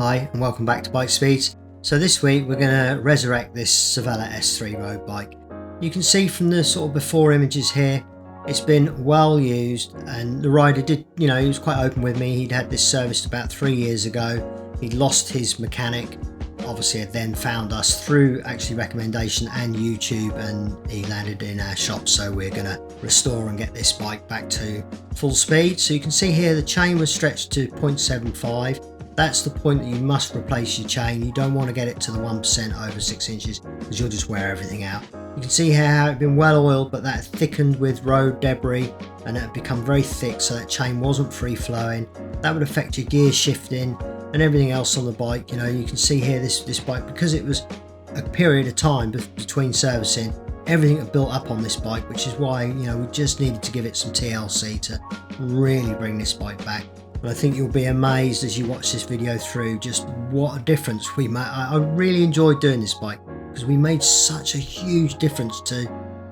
Hi and welcome back to Bike Speeds. So this week we're going to resurrect this Cervelo S3 road bike. You can see from the sort of before images here, it's been well used, and the rider did, he was quite open with me. He'd had this serviced about 3 years ago. He'd lost his mechanic, obviously had then found us through actually recommendation and YouTube, and he landed in our shop. So we're going to restore and get this bike back to full speed. So you can see here the chain was stretched to 0.75. That's the point that you must replace your chain. You don't want to get it to the 1% over 6 inches because you'll just wear everything out. You can see here how it had been well oiled, but that thickened with road debris and it had become very thick, so that chain wasn't free flowing. That would affect your gear shifting and everything else on the bike. You can see here this bike, because it was a period of time between servicing, everything had built up on this bike, which is why we just needed to give it some TLC to really bring this bike back. And I think you'll be amazed as you watch this video through just what a difference we made. I really enjoyed doing this bike because we made such a huge difference to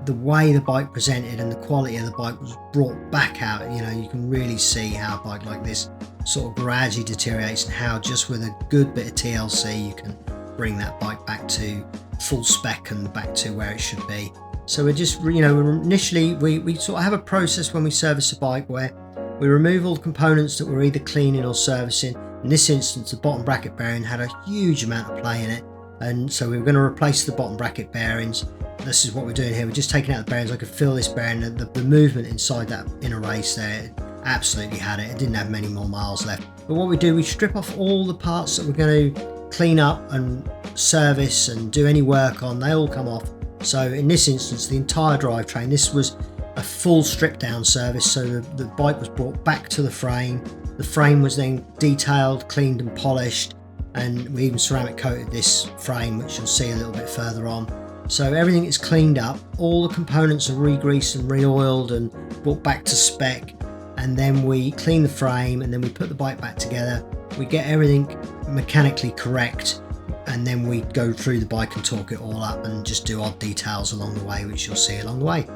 the way the bike presented, and the quality of the bike was brought back out. You can really see how a bike like this sort of gradually deteriorates, and how just with a good bit of TLC you can bring that bike back to full spec and back to where it should be. So we're just, initially we sort of have a process when we service a bike where we remove all the components that we're either cleaning or servicing. In this instance, the bottom bracket bearing had a huge amount of play in it, and so we were going to replace the bottom bracket bearings. This is what we're doing here. We're just taking out the bearings. I could feel this bearing, the movement inside that inner race there, it absolutely had it. It didn't have many more miles left. But what we do, we strip off all the parts that we're going to clean up and service and do any work on. They all come off. So in this instance, the entire drivetrain, this was a full strip down service. So the bike was brought back to the frame. The frame was then detailed, cleaned and polished, and we even ceramic coated this frame, which you'll see a little bit further on. So everything is cleaned up, all the components are re-greased and re-oiled and brought back to spec, and then we clean the frame, and then we put the bike back together. We get everything mechanically correct, and then we go through the bike and torque it all up and just do odd details along the way, which you'll see along the way.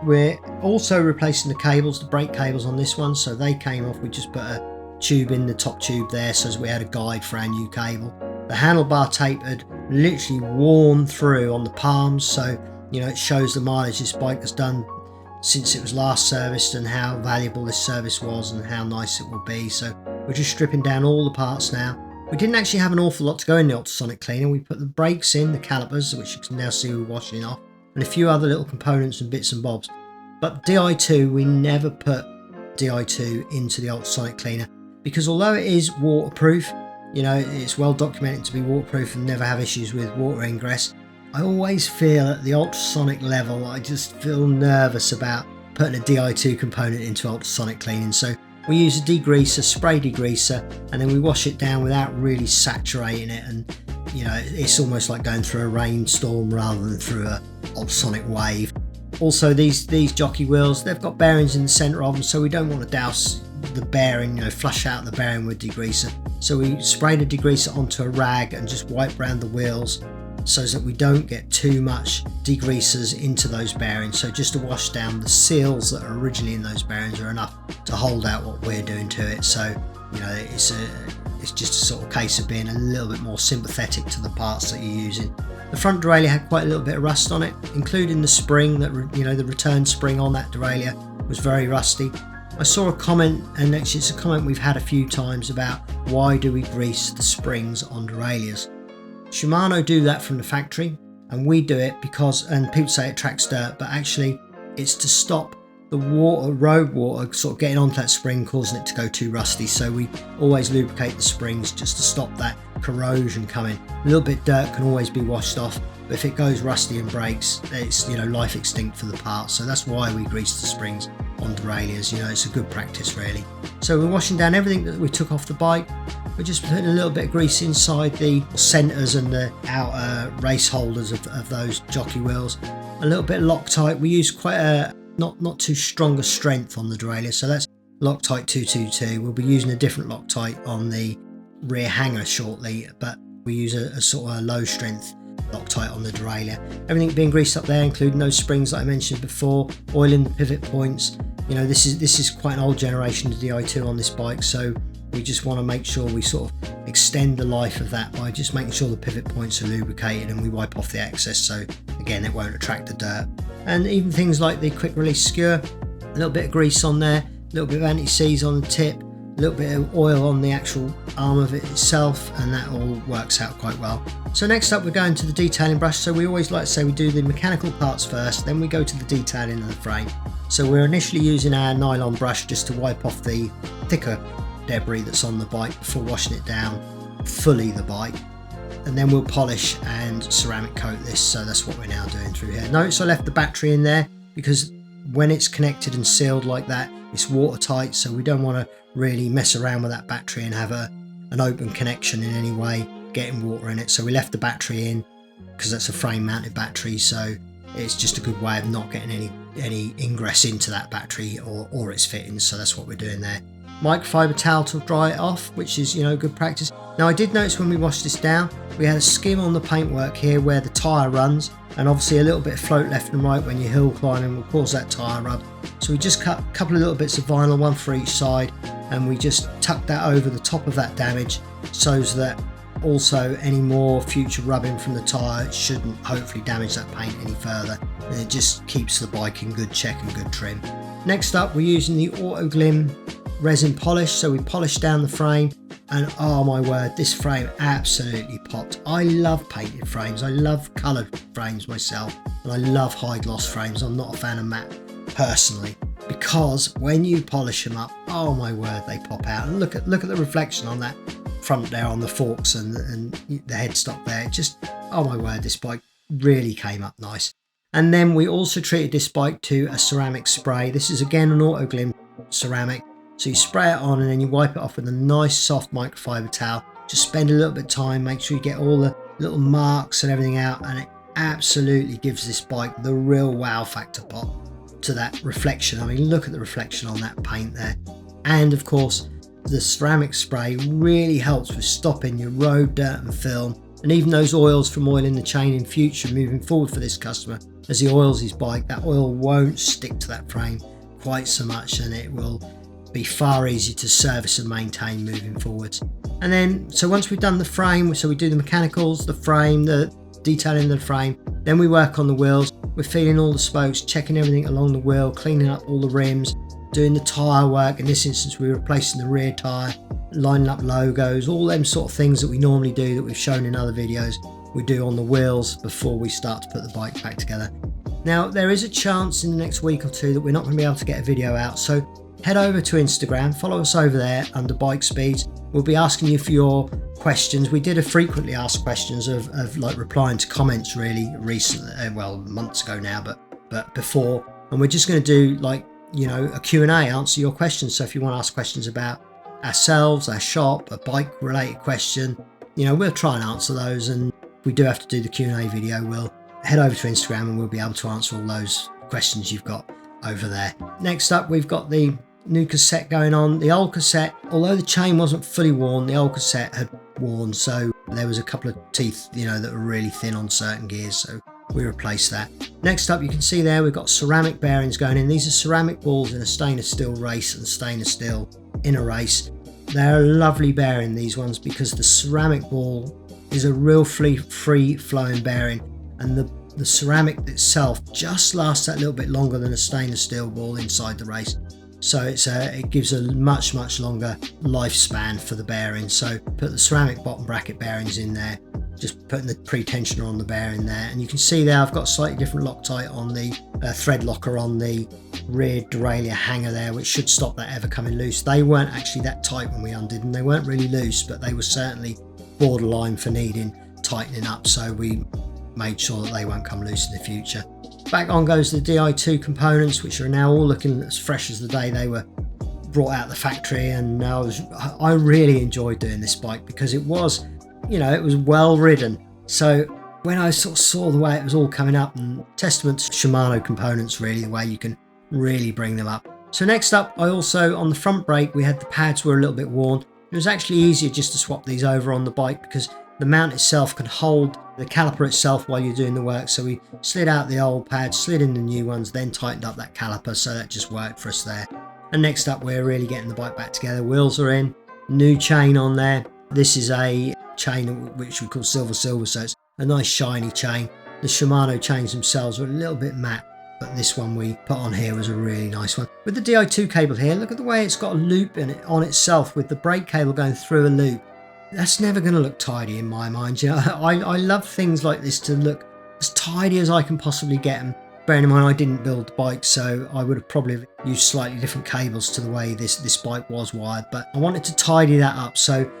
We're also replacing the cables, the brake cables on this one, so they came off. We just put a tube in the top tube there, so as we had a guide for our new cable. The handlebar tape had literally worn through on the palms, so it shows the mileage this bike has done since it was last serviced, and how valuable this service was and how nice it will be. So we're just stripping down all the parts now. We didn't actually have an awful lot to go in the ultrasonic cleaner. We put the brakes in, the calipers, which you can now see we're washing off, and a few other little components and bits and bobs. But Di2, we never put Di2 into the ultrasonic cleaner, because although it is waterproof, it's well documented to be waterproof and never have issues with water ingress, I always feel at the ultrasonic level, I just feel nervous about putting a Di2 component into ultrasonic cleaning. So we use a degreaser, spray degreaser, and then we wash it down without really saturating it, and it's almost like going through a rainstorm rather than through a ultrasonic wave. Also, these jockey wheels, they've got bearings in the centre of them, so we don't want to douse the bearing, flush out the bearing with degreaser. So we spray the degreaser onto a rag and just wipe around the wheels so that we don't get too much degreasers into those bearings. So just to wash down the seals that are originally in those bearings are enough to hold out what we're doing to it. So it's just a sort of case of being a little bit more sympathetic to the parts that you're using. The front derailleur had quite a little bit of rust on it, including the spring, that the return spring on that derailleur was very rusty. I saw a comment, and actually it's a comment we've had a few times, about why do we grease the springs on derailleurs. Shimano do that from the factory, and we do it because, and people say it tracks dirt, but actually it's to stop the road water sort of getting onto that spring, causing it to go too rusty. So we always lubricate the springs just to stop that corrosion coming. A little bit of dirt can always be washed off, but if it goes rusty and breaks, it's life extinct for the part. So that's why we grease the springs on derailleurs. It's a good practice really. So we're washing down everything that we took off the bike. We're just putting a little bit of grease inside the centres and the outer race holders of those jockey wheels. A little bit of Loctite. We use quite a not too strong a strength on the derailleur, so that's Loctite 222. We'll be using a different Loctite on the rear hanger shortly, but we use a sort of a low strength Loctite on the derailleur. Everything being greased up there, including those springs that I mentioned before, oiling the pivot points. This is quite an old generation of Di2 on this bike, so we just want to make sure we sort of extend the life of that by just making sure the pivot points are lubricated and we wipe off the excess, so again it won't attract the dirt. And even things like the quick release skewer, a little bit of grease on there, a little bit of anti-seize on the tip, a little bit of oil on the actual arm of it itself, and that all works out quite well. So next up we're going to the detailing brush. So we always like to say we do the mechanical parts first, then we go to the detailing of the frame. So we're initially using our nylon brush just to wipe off the thicker debris that's on the bike before washing it down fully the bike, and then we'll polish and ceramic coat this. So that's what we're now doing through here. Notice I left the battery in there because when it's connected and sealed like that, it's watertight, so we don't want to really mess around with that battery and have an open connection in any way, getting water in it. So we left the battery in because that's a frame mounted battery, so it's just a good way of not getting any ingress into that battery or its fittings. So that's what we're doing there. Microfiber towel to dry it off, which is, you know, good practice. Now I did notice when we washed this down, we had a skim on the paintwork here where the tyre runs, and obviously a little bit of float left and right when you're hill climbing will cause that tyre rub. So we just cut a couple of little bits of vinyl, one for each side, and we just tucked that over the top of that damage so that also any more future rubbing from the tyre shouldn't hopefully damage that paint any further, and it just keeps the bike in good check and good trim. Next up we're using the Auto Glim Resin Polish, so we polished down the frame, and oh my word, this frame absolutely popped. I love painted frames, I love coloured frames myself, and I love high gloss frames. I'm not a fan of matte personally, because when you polish them up, oh my word, they pop out. And look at the reflection on that front there on the forks and the headstock there. It just, oh my word, this bike really came up nice. And then we also treated this bike to a ceramic spray. This is again an Auto Glim ceramic. So you spray it on and then you wipe it off with a nice soft microfiber towel. Just spend a little bit of time, make sure you get all the little marks and everything out, and it absolutely gives this bike the real wow factor pop to that reflection. I mean, look at the reflection on that paint there. And of course, the ceramic spray really helps with stopping your road dirt and film, and even those oils from oiling the chain in future moving forward for this customer. As he oils his bike, that oil won't stick to that frame quite so much, and it will be far easier to service and maintain moving forwards. And then, so once we've done the frame, so we do the mechanicals, the frame, the detailing of the frame, then we work on the wheels. We're feeling all the spokes, checking everything along the wheel, cleaning up all the rims, doing the tyre work. In this instance, we're replacing the rear tyre, lining up logos, all them sort of things that we normally do that we've shown in other videos, we do on the wheels before we start to put the bike back together. Now, there is a chance in the next week or two that we're not going to be able to get a video out, so head over to Instagram, follow us over there under Bike Speeds. We'll be asking you for your questions. We did a frequently asked questions of like replying to comments really recently, well, months ago now, but before. And we're just going to do like, you know, a Q&A, answer your questions. So if you want to ask questions about ourselves, our shop, a bike related question, you know, we'll try and answer those. And if we do have to do the Q&A video, we'll head over to Instagram and we'll be able to answer all those questions you've got over there. Next up, we've got the new cassette going on. The old cassette, although the chain wasn't fully worn, the old cassette had worn, so there was a couple of teeth, you know, that were really thin on certain gears, so we replaced that. Next up, you can see there we've got ceramic bearings going in. These are ceramic balls in a stainless steel race and stainless steel in a race. They're a lovely bearing, these ones, because the ceramic ball is a real free flowing bearing, and the ceramic itself just lasts that little bit longer than a stainless steel ball inside the race. So it gives a much longer lifespan for the bearing. So put the ceramic bottom bracket bearings in there, just putting the pre-tensioner on the bearing there, and you can see there I've got a slightly different Loctite on the thread locker on the rear derailleur hanger there, which should stop that ever coming loose. They weren't actually that tight when we undid them. They weren't really loose, but they were certainly borderline for needing tightening up, so we made sure that they won't come loose in the future. Back on goes the Di2 components, which are now all looking as fresh as the day they were brought out of the factory, and I really enjoyed doing this bike because it was, you know, it was well ridden. So when I sort of saw the way it was all coming up, and testament to Shimano components really, the way you can really bring them up. So next up, I also, on the front brake, we had the pads were a little bit worn. It was actually easier just to swap these over on the bike because the mount itself can hold the caliper itself while you're doing the work. So we slid out the old pads, slid in the new ones, then tightened up that caliper, so that just worked for us there. And next up, we're really getting the bike back together. Wheels are in, New chain on there. This is a chain which we call silver, so it's a nice shiny chain. The Shimano chains themselves are a little bit matte, but this one we put on here was a really nice one. With the Di2 cable here, look at the way it's got a loop in it on itself with the brake cable going through a loop. That's never going to look tidy in my mind. You know, I love things like this to look as tidy as I can possibly get them. Bearing in mind I didn't build the bike, so I would have probably used slightly different cables to the way this bike was wired, but I wanted to tidy that up. So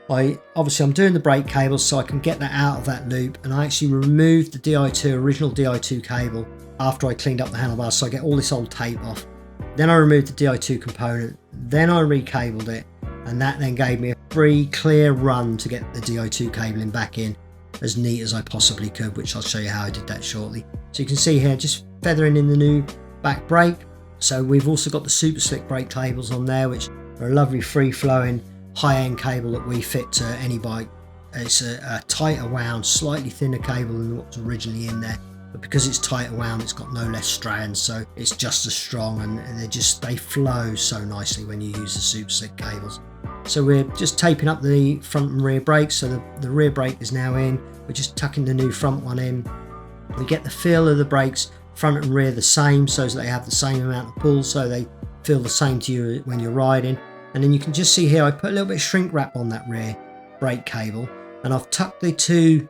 I'm doing the brake cables so I can get that out of that loop, and I actually removed the original Di2 cable after I cleaned up the handlebars, so I get all this old tape off. Then I removed the Di2 component, then I recabled it, and that then gave me a free clear run to get the Di2 cabling back in as neat as I possibly could, which I'll show you how I did that shortly. So you can see here just feathering in the new back brake. So we've also got the super slick brake cables on there, which are a lovely free flowing high-end cable that we fit to any bike. It's a tighter wound, slightly thinner cable than what was originally in there, but because it's tighter wound it's got no less strands, so it's just as strong, and they flow so nicely when you use the super slick cables. So we're just taping up the front and rear brakes, so the rear brake is now in. We're just tucking the new front one in. We get the feel of the brakes front and rear the same, so that they have the same amount of pull, so they feel the same to you when you're riding. And then you can just see here I put a little bit of shrink wrap on that rear brake cable, and I've tucked the two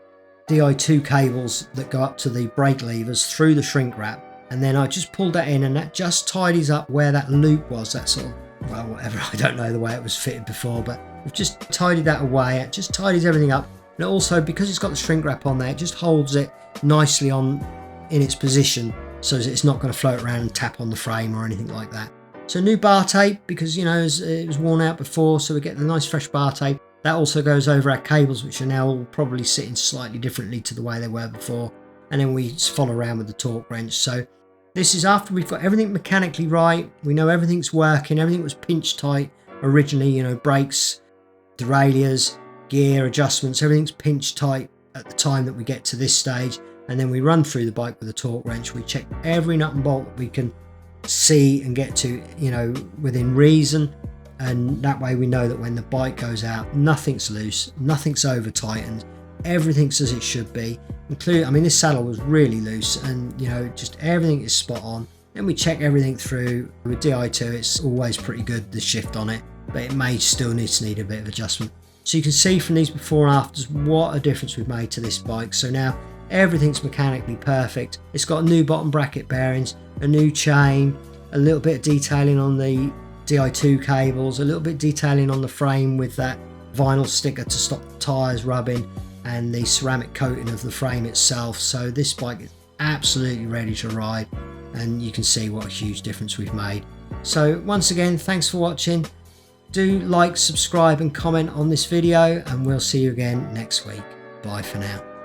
Di2 cables that go up to the brake levers through the shrink wrap, and then I just pulled that in, and that just tidies up where that loop was, that sort of, well, whatever, I don't know the way it was fitted before, but we've just tidied that away. It just tidies everything up, and also because it's got the shrink wrap on there, it just holds it nicely in its position so that it's not going to float around and tap on the frame or anything like that. So new bar tape, because you know it was worn out before, so we get the nice fresh bar tape. That also goes over our cables, which are now all probably sitting slightly differently to the way they were before, and then we follow around with the torque wrench. So this is after we've got everything mechanically right, we know everything's working, everything was pinch tight originally, you know, brakes, derailleurs, gear adjustments, everything's pinch tight at the time that we get to this stage, and then we run through the bike with a torque wrench. We check every nut and bolt that we can see and get to, you know, within reason, and that way we know that when the bike goes out, nothing's loose, nothing's over tightened, everything's as it should be. I mean, this saddle was really loose, and you know, just everything is spot on. Then we check everything through. With Di2 it's always pretty good, the shift on it, but it may still need a bit of adjustment. So you can see from these before and afters what a difference we've made to this bike. So now everything's mechanically perfect. It's got new bottom bracket bearings, a new chain, a little bit of detailing on the Di2 cables, a little bit of detailing on the frame with that vinyl sticker to stop the tyres rubbing, and the ceramic coating of the frame itself. So this bike is absolutely ready to ride, and you can see what a huge difference we've made. So once again, thanks for watching. Do like, subscribe and comment on this video, and we'll see you again next week. Bye for now.